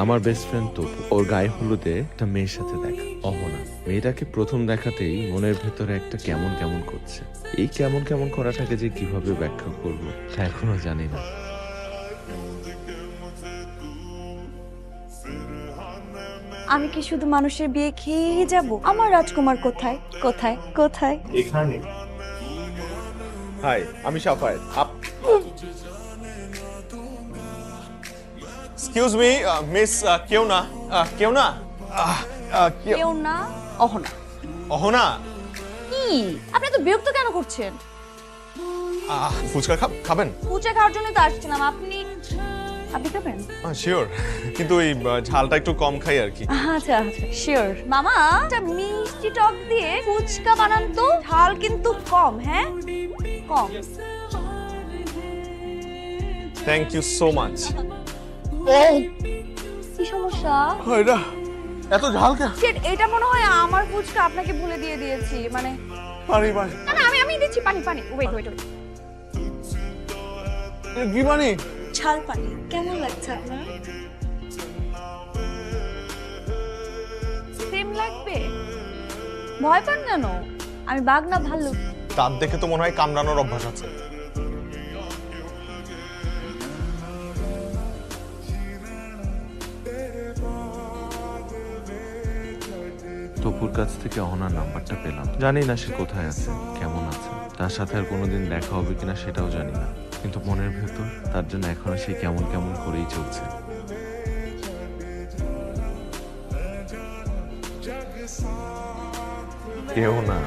আমার best friend Tapu, ওর গায়ে হলুদে একটা মেয়ের সাথে দেখা, অহনা। মেয়েটাকে প্রথম দেখাতেই মনের ভেতরে একটা কেমন কেমন করছে। এই কেমন কেমন করাটাকে যে কিভাবে ব্যাখ্যা করব তা এখনো জানি না। আমি কি শুধু মানুষের বিয়ে খেয়েই যাব? আমার রাজকুমার কোথায় কোথায় কোথায়? এখানে। হাই, আমি সাফায়েত। এক্সকিউজ মি মিস কেউ না কেউ না কেউ না, অহনা। অহনা কি আপনি তো বিরক্ত কেন করছেন? ফুচকা খাবেন? ফুচকা খাওয়ার জন্য তো আসছিলাম। আপনি খাবেন? শিওর, কিন্তু ওই ঝালটা একটু কম খাই আর কি। আচ্ছা আচ্ছা, শিওর। মামা, একটা মিষ্টি টক দিয়ে ফুচকা বানান তো, ঝাল কিন্তু কম। হ্যাঁ, কম। Thank you so much. কি সমস্যা? এটা এত ঝাল কেন? শিট, এটা মনে হয় আমার ফুচকা আপনাকে ভুলে দিয়েছি। মানে পানি না না, আমি দিচ্ছি পানি। ওয়েট কি পানি? ঝাল পানি। কেমন লাগছে আপনার? সেম লাগবে? ভয় পান কেন? আমি বাঘ না ভাল্লুক? দাঁত দেখে তো মনে হয় কামড়ানোর অভ্যাস আছে। তপুর কাছ থেকে অহনার নাম্বারটা পেলাম। জানি না সে কোথায় আছে, কেমন আছে, তার সাথে আর কোনোদিন দেখা হবে কিনা সেটাও জানি না, কিন্তু মনের ভেতর তার জন্য এখনো সে কেমন কেমন করেই চলছে। কেউ না,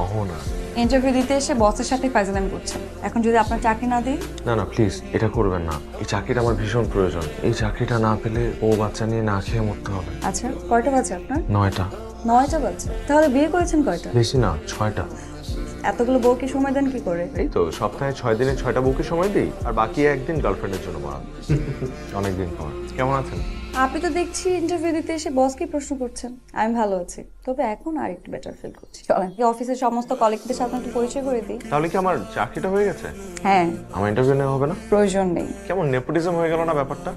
অহনা। ইন্টারভিউ দিতে এসে বসের সাথে ফাইজলামি করছেন। এখন যদি আপনার চাকরি না দিই? না না, প্লিজ এটা করবেন না। এই চাকরিটা আমার ভীষণ প্রয়োজন। এই চাকরিটা না পেলে ও বাচ্চা নিয়ে না খেয়ে মরতে হবে। আচ্ছা, কয়টা বাজে আপনার? 9টা। 9টা বাজে? তাহলে বিয়ে করেছেন কয়টা? বেশি না, 6টা। এতগুলো বউকে সময় দেন কি করে? এই তো সপ্তাহে 6 দিনে 6টা বউকে সময় দিই, আর বাকি একদিন গার্লফ্রেন্ডের জন্য মারা। অনেকদিন পর। কেমন আছেন? আপনি তো দেখছি ইন্টারভিউ দিতে এসে বসকে প্রশ্ন করছেন। আমি ভালো আছি, তবে এখন আর একটু বেটার ফিল করছি। চলেন অফিসের সমস্ত কলিগদের সাথে একটু পরিচয় করে দিই। তাহলে কি আমার চাকরিটা হয়ে গেছে? হ্যাঁ। আমার ইন্টারভিউ নেওয়া হবে না? প্রয়োজন নেই। কেমন নেপোটিজম হয়ে গেল না ব্যাপারটা?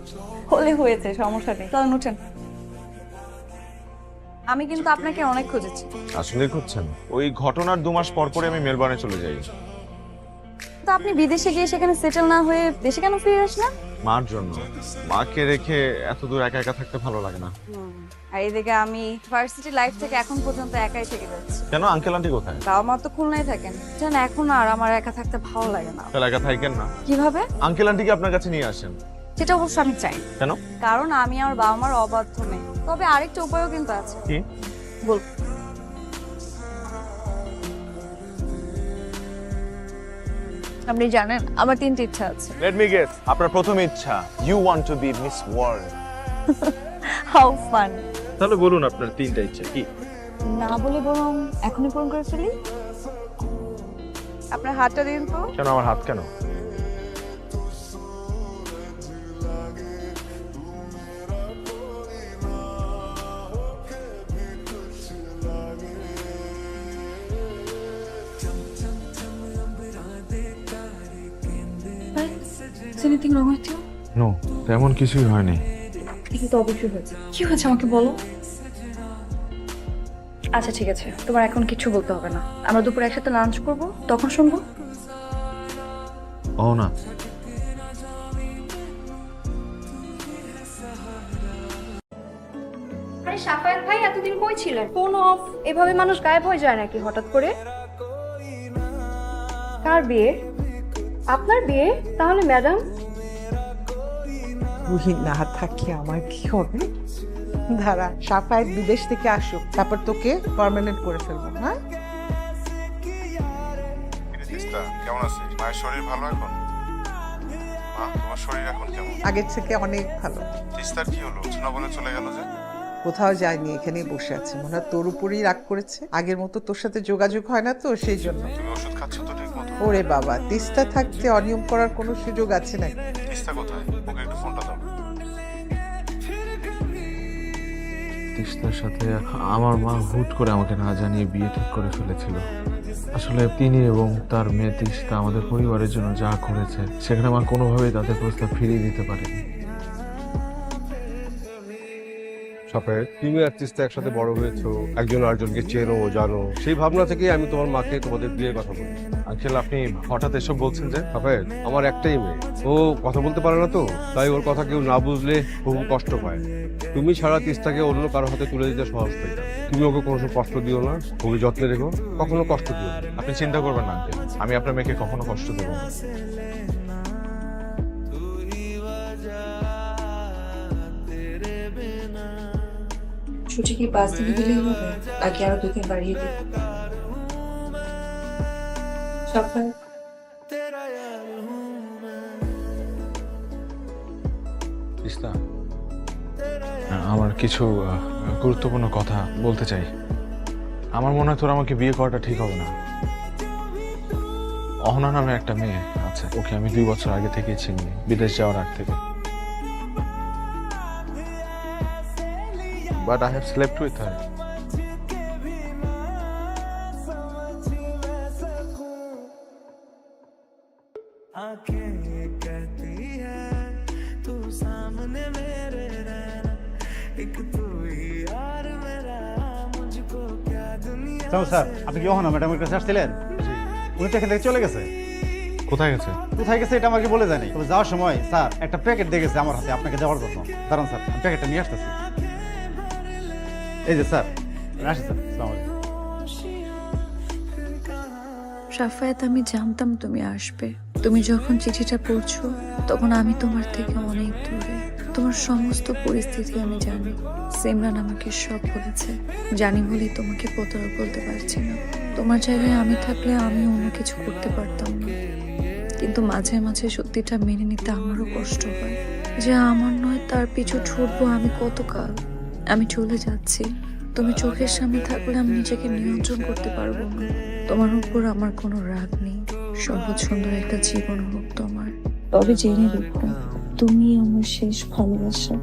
হলে হয়েছে, সমস্যা নেই। চলেন উঠেন। আমি কিন্তু আপনাকে অনেক খুঁজেছি। আসলে খুঁজছেন? ওই ঘটনার 2 মাস পর পরে আমি মেলবোর্নে চলে যাই। তো আপনি বিদেশে গিয়ে সেখানে সেটেল না হয়ে দেশে কেন ফিরে আসলেন? মার জন্য। মাকে রেখে এত দূর একা একা থাকতে ভালো লাগে না। আর এদিকে আমি ভার্সিটি লাইফ থেকে এখন পর্যন্ত একাই থেকে যাচ্ছি। কেন, আঙ্কেল আন্টি কোথায়? বাবা মা তো খুলনায় থাকেন। জান, এখন আর আমার একা থাকতে ভালো লাগে না। তাহলে একা থাকেন না? কিভাবে? আঙ্কেল আন্টিকে আপনার কাছে নিয়ে আসেন। সেটা অবশ্য আমি চাই। কেন? কারণ আমি আমার বাবা মার অবাধ্য মেয়ে। তবে আরেকটা উপায়ও কিন্তু আছে। কি? বল। আপনি জানেন আমার 3টি ইচ্ছা আছে। লেট মি গেস, আপনার প্রথম ইচ্ছা you want to be Miss World. How fun. তাহলে বলুন আপনার 3টা ইচ্ছা কি? না বলে বরং এখনই পূরণ করে ফেলি। আপনার হাতটা দিন তো। কেন, আমার হাত কেন? Is anything wrong with you? No, তেমন কিছুই হয়নি। কিছু তো অবশ্যই হয়েছে। কি হয়েছে আমাকে বলো। আচ্ছা ঠিক আছে, তোমার এখন কিছু বলতে হবে না। আমরা দুপুরে একসাথে লাঞ্চ করব, তখন শুনবো। অহনা, আরে সাফায়াত ভাই, এতদিন কই ছিলেন? Phone off. এভাবে মানুষ গায়েব হয়ে যায় নাকি হঠাৎ করে? কার বিয়ে? আপনার বিয়ে? তাহলে ম্যাডাম? রুহি না থাকলে আমার কি হবে? দাঁড়া, সাফায়েত বিদেশ থেকে আসুক, তারপর তোকে পার্মানেন্ট করে ফেলবো। হ্যাঁ, কেমন আছিস? মায়ের শরীর ভালো এখন? মা, তোমার শরীর এখন কেমন? আগের থেকে অনেক ভালো। তিস্তার কি হলো? শোনা বলে চলে গেল যে? কোথাও যায়নি, এখানেই বসে আছে। মনে হয় তোর উপরেই রাগ করেছে। আগের মতো তোর সাথে যোগাযোগ হয় না তো, সেই জন্য। তুমি ওষুধ খাচ্ছ তো ঠিক মতো? ওরে বাবা, তিস্তা থাকতে অনিয়ম করার কোনো সুযোগ আছে নাকি? তিস্তা কোথায়? ওকে একটু ফোনটা দাও। তিস্তার সাথে আমার মা হুট করে আমাকে না জানিয়ে বিয়ে ঠিক করে ফেলেছিল। আসলে তিনি এবং তার মেয়ে তিস্তা আমাদের পরিবারের জন্য যা করেছে, সেখানে আমার কোনোভাবেই তাদের প্রস্তাব ফিরিয়ে দিতে পারেনি। সাফায়েত, তুমি আর তিস্তা একসাথে বড় হয়েছো, একজন আরেকজনকে চেনো জানো, সেই ভাবনা থেকেই আমি তোমার মাকে তোমাদের বিয়ের কথা বলি। আঙ্কেল আপনি হঠাৎ এসব বলছেন যে? সাফায়েত, আমার একটাই মেয়ে, ও কথা বলতে পারে না, তো তাই ওর কথা কেউ না বুঝলে খুব কষ্ট পায়। তুমি ছাড়া তিস্তাকে অন্য কারো হাতে তুলে দিতে সহজ পাই না। তুমি ওকে কোনো কষ্ট দিও না, ওকে যত্নে রেখো, কখনো কষ্ট দিও না। আপনি চিন্তা করবেন না আঙ্কেল, আমি আপনার মেয়েকে কখনো কষ্ট দেবো না। ছুটি কি 5 দিন দিলেই হবে নাকি আরো 2 দিন বাড়িয়ে দিব? সাফায়েত, তিস্তা, আমার কিছু গুরুত্বপূর্ণ কথা বলতে চাই। আমার মনে হয় তোর আমাকে বিয়ে করাটা ঠিক হবে না। অহনা নামে একটা মেয়ে আছে, ওকে আমি 2 বছর আগে থেকেই চিনি, বিদেশ যাওয়ার আগ থেকে। But I have slept with her. Sir, আপনি কি অহনা ম্যাডামের কাছে আসছিলেন? উনি তো এখান থেকে চলে গেছে। কোথায় গেছে? কোথায় গেছে এটা আমাকে বলে যায়নি, তবে যাওয়ার সময় স্যার একটা প্যাকেট দিয়ে গেছে আমার হাতে আপনাকে দেওয়ার জন্য। দাঁড়ান স্যার, আমি প্যাকেটটা নিয়ে আসতেছি। এই যে স্যার, আসি স্যার। আসসালামু আলাইকুম। সাফায়েত, আমি জানতাম তুমি আসবে। তুমি যখন চিঠিটা পড়ছো তখন আমি তোমার থেকে অনেক দূরে। তোমার সমস্ত পরিস্থিতি আমি জানি। সিমরান আমাকে সব বলেছে, জানি বলেই তোমাকে প্রতারক বলতে পারছি না। তোমার জায়গায় আমি থাকলে আমি অন্য কিছু করতে পারতাম না, কিন্তু মাঝে মাঝে সত্যিটা মেনে নিতে আমারও কষ্ট হয় যে আমার নয় তার পিছু ছুটবো আমি কতকাল। আমি চলে যাচ্ছি, তুমি চোখের সামনে থাকলে আমি নিজেকে নিয়ন্ত্রণ করতে পারবো না। তোমার উপর আমার কোনো রাগ নেই, সহজ সুন্দর একটা জীবন হোক তোমার। তবে জেনে রেখো, তুমি আমার শেষ ভালোবাসা।